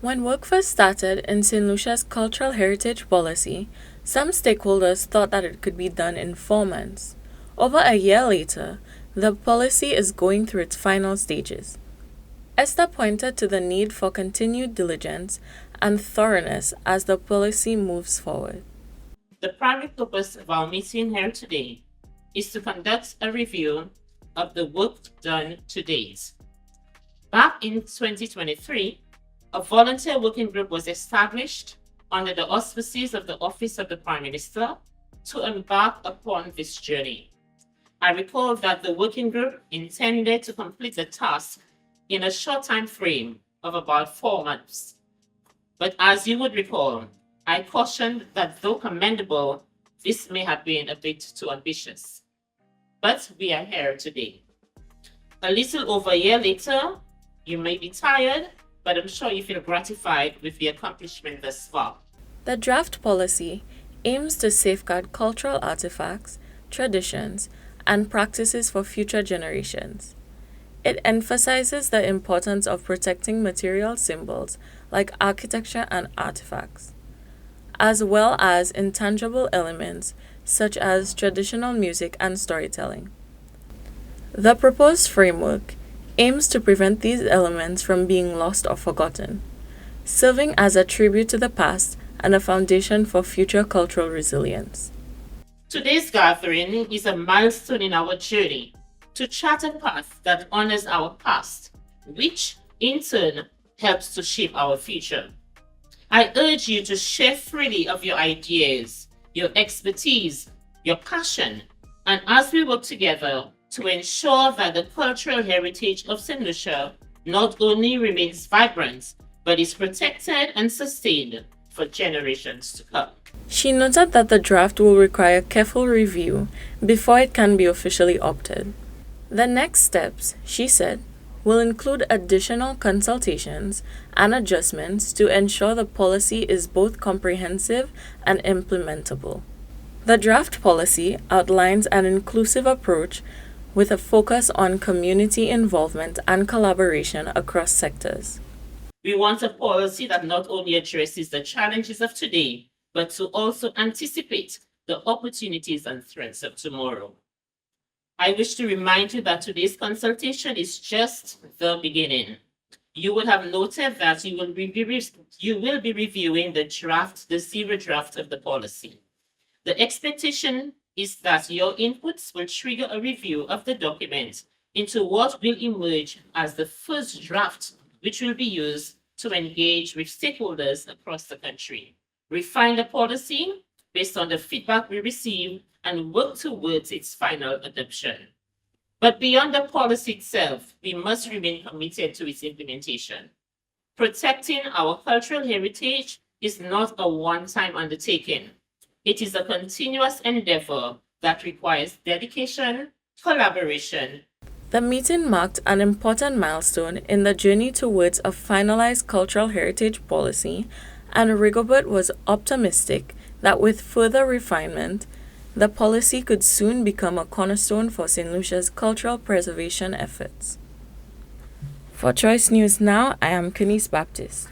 When work first started in Saint Lucia's cultural heritage policy, some stakeholders thought that it could be done in 4 months. Over a year later, the policy is going through its final stages. Esther pointed to the need for continued diligence and thoroughness as the policy moves forward. The primary purpose of our meeting here today is to conduct a review of the work done to date. Back in 2023, a volunteer working group was established under the auspices of the Office of the Prime Minister to embark upon this journey. I recall that the working group intended to complete the task in a short time frame of about 4 months. But as you would recall, I cautioned that though commendable, this may have been a bit too ambitious. But we are here today. A little over a year later, you may be tired, but I'm sure you feel gratified with the accomplishment thus far. The draft policy aims to safeguard cultural artifacts, traditions, and practices for future generations. It emphasizes the importance of protecting material symbols like architecture and artifacts, as well as intangible elements such as traditional music and storytelling. The proposed framework aims to prevent these elements from being lost or forgotten, serving as a tribute to the past and a foundation for future cultural resilience. Today's gathering is a milestone in our journey to chart a path that honors our past, which in turn helps to shape our future. I urge you to share freely of your ideas, your expertise, your passion, and as we work together to ensure that the cultural heritage of Saint Lucia not only remains vibrant, but is protected and sustained for generations to come. She noted that the draft will require careful review before it can be officially opted. The next steps, she said, will include additional consultations and adjustments to ensure the policy is both comprehensive and implementable. The draft policy outlines an inclusive approach with a focus on community involvement and collaboration across sectors. We want a policy that not only addresses the challenges of today, but to also anticipate the opportunities and threats of tomorrow. I wish to remind you that today's consultation is just the beginning. You would have noted that you will be reviewing the zero draft of the policy. The expectation is that your inputs will trigger a review of the document into what will emerge as the first draft, which will be used to engage with stakeholders across the country, refine the policy based on the feedback we receive, and work towards its final adoption. But beyond the policy itself, we must remain committed to its implementation. Protecting our cultural heritage is not a one-time undertaking. It is a continuous endeavor that requires dedication, collaboration. The meeting marked an important milestone in the journey towards a finalized cultural heritage policy, and Rigobert was optimistic that with further refinement, the policy could soon become a cornerstone for Saint Lucia's cultural preservation efforts. For Choice News Now, I am Kunice Baptist.